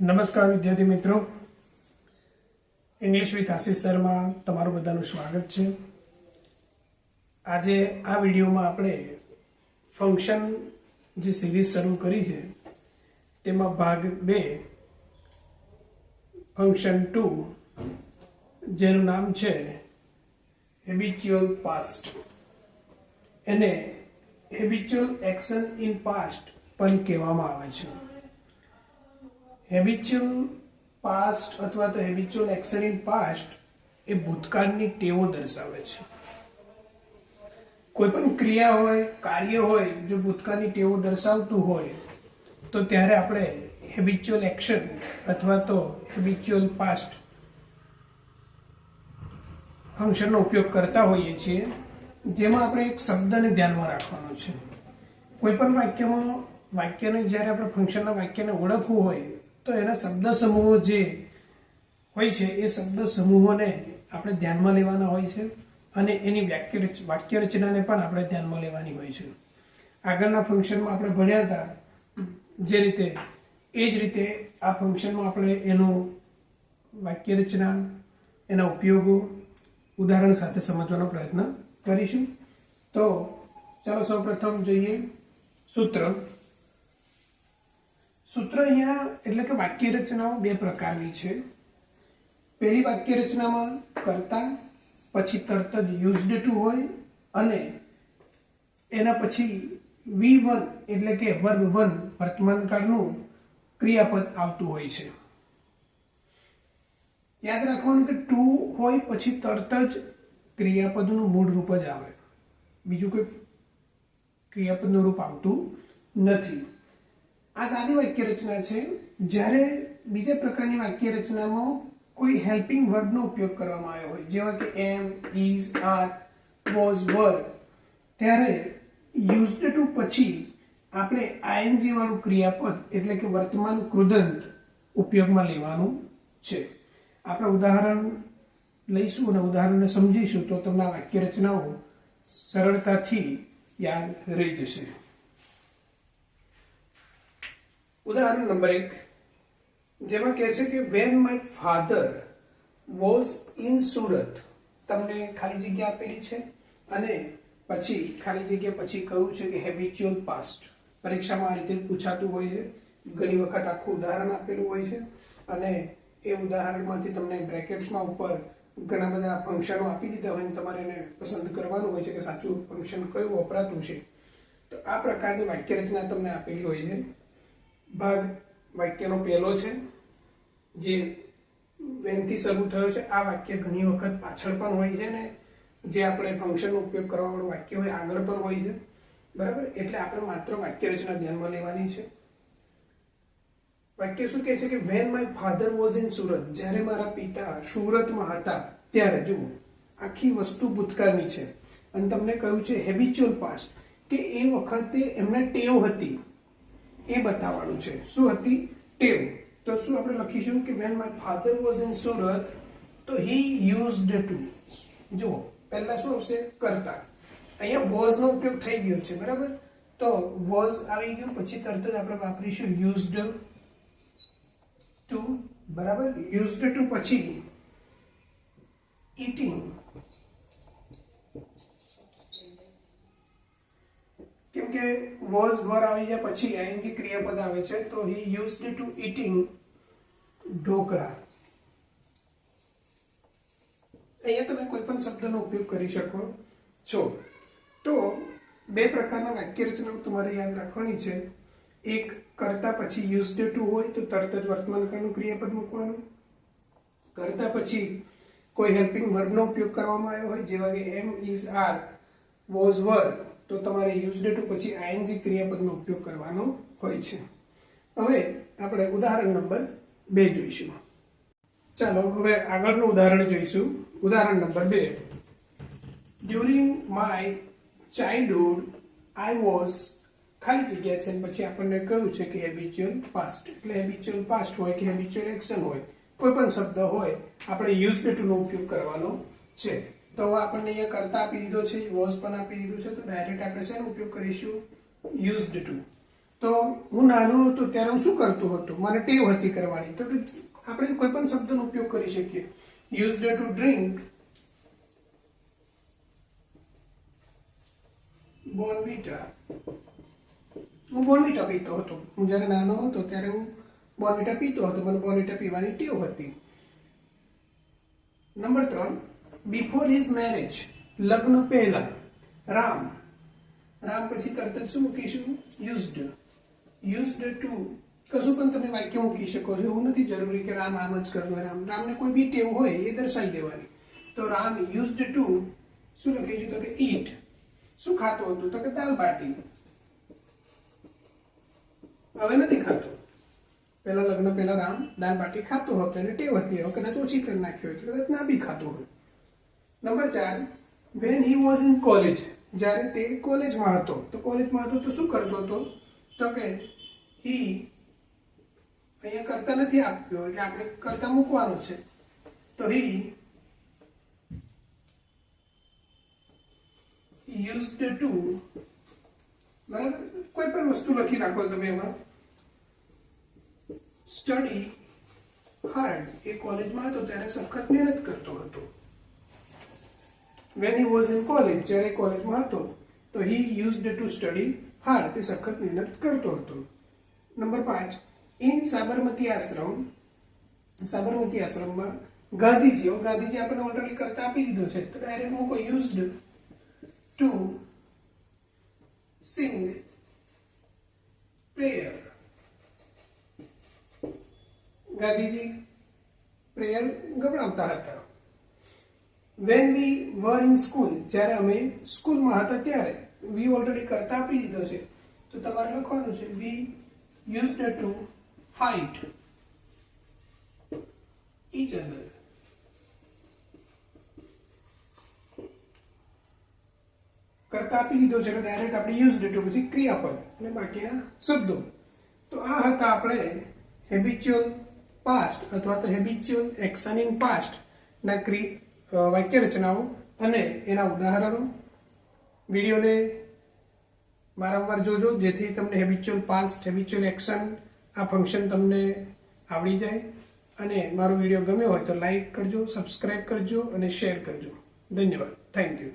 નમસ્કાર વિદ્યાર્થી મિત્રો, ઇંગ્લિશ વિથ આશિષ શર્મા તમારું બધાનું સ્વાગત છે। આજે આ વિડીયોમાં આપણે ફંક્શન જે સિરીઝ શરૂ કરી છે તેમાં ભાગ 2 ફંક્શન 2 જેનું નામ છે હેબિચ્યુઅલ પાસ્ટ, એને હેબિચ્યુઅલ એક્શન ઇન પાસ્ટ પણ કહેવામાં આવે છે। હેબિચ્યુઅલ પાસ્ટ અથવા તો હેબિચ્યુઅલ એક્શન ઇન પાસ્ટ એ ભૂતકાળની ટેવો દર્શાવે છે। કોઈ પણ ક્રિયા હોય, કાર્ય હોય, જો ભૂતકાળની ટેવો દર્શાવતું હોય તો ત્યારે આપણે હેબિચ્યુઅલ એક્શન અથવા તો હેબિચ્યુઅલ પાસ્ટ ફંક્શનનો ઉપયોગ કરતા હોઈએ છીએ, જેમાં આપણે એક શબ્દને ધ્યાનમાં રાખવાનો છે। કોઈ પણ વાક્યને જ્યારે આપણે ફંક્શનના વાક્યને ઓળખવું હોય તો એના શબ્દ સમૂહો જે હોય છે એ શબ્દ સમૂહોને આપણે ધ્યાનમાં લેવાના હોય છે અને એની વાક્ય રચનાને પણ આપણે ધ્યાનમાં લેવાની હોય છે। આગળના ફંક્શનમાં આપણે ભણ્યા હતા જે રીતે, એ જ રીતે આ ફંક્શનમાં આપણે એનું વાક્ય રચના, એના ઉપયોગો ઉદાહરણ સાથે સમજવાનો પ્રયત્ન કરીશું। તો ચાલો સૌપ્રથમ જોઈએ સૂત્ર। સૂત્ર અહીંયા એટલે કે વાક્ય રચનાઓ બે પ્રકારની છે। પહેલી વાક્ય રચનામાં કર્તા પછી તરત જ યુઝડ ટુ હોય અને એના પછી V1 એટલે કે વર્બ 1 વર્તમાન કાળનું ક્રિયાપદ આવતું હોય છે। યાદ રાખવાનું કે ટુ હોય પછી તરત જ ક્રિયાપદનું મૂળ રૂપ જ આવે, બીજું કોઈ ક્રિયાપદનું રૂપ આવતું નથી। આ સાદી વાક્ય રચના છે। જ્યારે બીજા પ્રકારની વાક્ય રચનામાં કોઈ હેલ્પિંગ વર્બનો ઉપયોગ કરવામાં આવ્યો હોય, જેવા કે એમ, ઇઝ, આર, વોઝ, વર, ત્યારે યુઝડ ટુ પછી આપણે આઈએનજી વાળું ક્રિયાપદ એટલે કે વર્તમાન કૃદંત ઉપયોગમાં લેવાનું છે। આપણે ઉદાહરણ લઈશું અને ઉદાહરણને સમજીશું તો તમને આ વાક્ય રચનાઓ સરળતાથી યાદ રહી જશે। ઉદાહરણ નંબર 1, જેમાં કહે છે કે when my father was in Surat, તમને ખાલી જગ્યા આપેલી છે અને પછી ખાલી જગ્યા પછી કહ્યું છે કે હેબિચ્યુઅલ પાસ્ટ। પરીક્ષામાં આ રીતે પૂછાતું હોય છે, ઘણી વખત આખું ઉદાહરણ આપેલું હોય છે અને એ ઉદાહરણમાંથી તમને બ્રેકેટ્સમાં ઉપર ઘણા બધા ફંક્શનો આપી દીધા હોય અને તમારે એને પસંદ કરવાનું હોય છે કે સાચું ફંક્શન કયું વપરાતું છે। તો આ પ્રકારની વાક્ય રચના તમને આપેલી હોય છે। ભાગ વાક્યનો પહેલો છે જે when થી શરૂ થયો છે। આ વાક્ય ઘણી વખત પાછળ પણ હોય છે ને જે આપણે ફંક્શનનો ઉપયોગ કરવા વાળું વાક્ય હોય આગળ પણ હોય છે, બરાબર? એટલે આપણે માત્ર વાક્ય રચના ધ્યાનમાં લેવાની છે। વાક્ય શું કહે છે કે when my father was in Surat, જ્યારે મારા પિતા સુરતમાં હતા ત્યારે, જુઓ આખી વસ્તુ ભૂતકાળની છે અને તમને કહ્યું છે હેબિચ્યુઅલ પાસ્ટ કે એ વખતે એમને ટેવ હતી એ બતાવવાનું છે। શું હતી? ટેવ। તો શું આપણે લખીશું કે when my father was in Surat તો he used to, જુઓ પહેલા શું આવશે? કરતા। અહીંયા was નો ઉપયોગ થઈ ગયો છે, બરાબર? તો was આવી ગયું પછી તરત જ આપણે વાપરીશું used to, બરાબર? used to પછી eating, કેમ કે was were આવી જાય પછી ing ક્રિયાપદ આવે છે તો he used to eating dhokla. અહીંયા તમે કોઈ પણ શબ્દનો ઉપયોગ કરી શકો છો। તો બે પ્રકારના વાક્ય રચના તમારે યાદ રાખવાની છે। એક, કરતા પછી used to હોય તો તરત જ વર્તમાન કાળનું ક્રિયાપદ મૂકવાનું। કરતા પછી કોઈ હેલ્પિંગ વર્બનો ઉપયોગ કરવામાં આવ્યો હોય, જેવા કે એમ, ઇઝ, આર, વોઝ, વર, તો તમારે યુઝડ ટુ પછી આઈએનજી ક્રિયાપદનો ઉપયોગ કરવાનો હોય છે। હવે આપણે ઉદાહરણ નંબર 2 જોઈશું। ચાલો હવે આગળનું ઉદાહરણ જોઈશું। ઉદાહરણ number 2, during my childhood I was, ખાલી જગ્યા છે પછી આપણને કહ્યું છે કે હેબિચ્યુઅલ પાસ્ટ, એટલે હેબિચ્યુઅલ પાસ્ટ હોય કે હેબિચ્યુઅલ એક્શન હોય, કોઈ પણ શબ્દ હોય આપણે યુઝડ ટુ નો ઉપયોગ કરવાનો છે। તો આપણને અહીંયા કરતા આપી દીધો છે, વોઝ પણ આપી દીધું છે, તો ડાયરેક્ટ આપણે શેનો ઉપયોગ કરીશું? Used to. તો હું નાનો હતો ત્યારે હું શું કરતો હતો, મને ટેવ હતી કરવાની. તો આપણે કોઈ પણ શબ્દનો ઉપયોગ કરી શકીએ. Used to drink Bournvita. હું બોર્નવિટા પીતો હતો. હું જ્યારે નાનો હતો ત્યારે હું બોર્નવિટા પીતો હતો. મને બોર્નવિટા પીવાની ટેવ હતી. નંબર 3, બિફોર હિઝ મેરેજ, લગ્ન પહેલા. રામ. રામ પછી તરત જ શું મૂકીશું? યુઝડ. યુઝડ ટુ કશું પણ તમે વાક્ય મૂકી શકો છો. એવું નથી જરૂરી કે રામ આમ જ કરવું. રામને કોઈ બી ટેવ હોય એ દર્શાવી દેવાની. તો રામ યુઝડ ટુ શું લખીશું? તો કે ઈટ. શું ખાતો હતો? તો કે દાલ બાટી. હવે નથી ખાતો. પહેલા લગ્ન પહેલા રામ દાલ બાટી ખાતો હતો, એને ટેવ હતી. હવે કદાચ ઓછી કરી નાખ્યો હોય, કદાચ ના બી ખાતો હોય. Number 4, when he was in college, જ્યારે તે કોલેજમાં હતો. તો કોલેજમાં હતો તો શું કરતો હતો? તો કે he, અહીંયા કરતા નથી આપ્યો એટલે આપણે કરતા મૂકવાનો છે. તો he used to, બરાબર, કોઈ પણ વસ્તુ લખી નાખો તમે એમાં. Study hard. એ કોલેજમાં હતો ત્યારે સખત મહેનત કરતો હતો. when he was in college, જ્યારે કોલેજમાં હતો તો he used to study hard. તે સખત મહેનત કરતો હતો. નંબર 5, in સાબરમતી આશ્રમ. સાબરમતી આશ્રમમાં ગાંધીજી. ગાંધીજી આપણે ઓલરેડી કરતા આપી દીધો છે તો ડાયરેક્ટ મૂકો used to sing prayer. Gandhiji prayer ગવડાવતા હતા. when we were in school, જ્યારે અમે સ્કૂલમાં હતા ત્યારે. we ઓલરેડી કરતા આપી દીધો છે તો તમારે લખવાનું છે we used to fight each other. કરતા આપી દીધો છે એટલે ડાયરેક્ટ આપણે યુઝડ ટુ પછી ક્રિયાપદ અને બાકીના શબ્દો. તો આ હતા આપણે હેબિચ્યુઅલ પાસ્ટ અથવા તો હેબિચ્યુઅલ એક્શન ઇન પાસ્ટ ના વાક્ય રચનાઓ અને એના ઉદાહરણો. વિડીયોને વારંવાર જોજો જેથી તમને હેબિચ્યુઅલ પાસ્ટ, હેબિચ્યુઅલ એક્શન, આ ફંક્શન તમને આવડી જાય. અને મારો વિડીયો ગમ્યો હોય તો લાઈક કરજો, સબસ્ક્રાઇબ કરજો અને શેર કરજો. ધન્યવાદ. Thank you.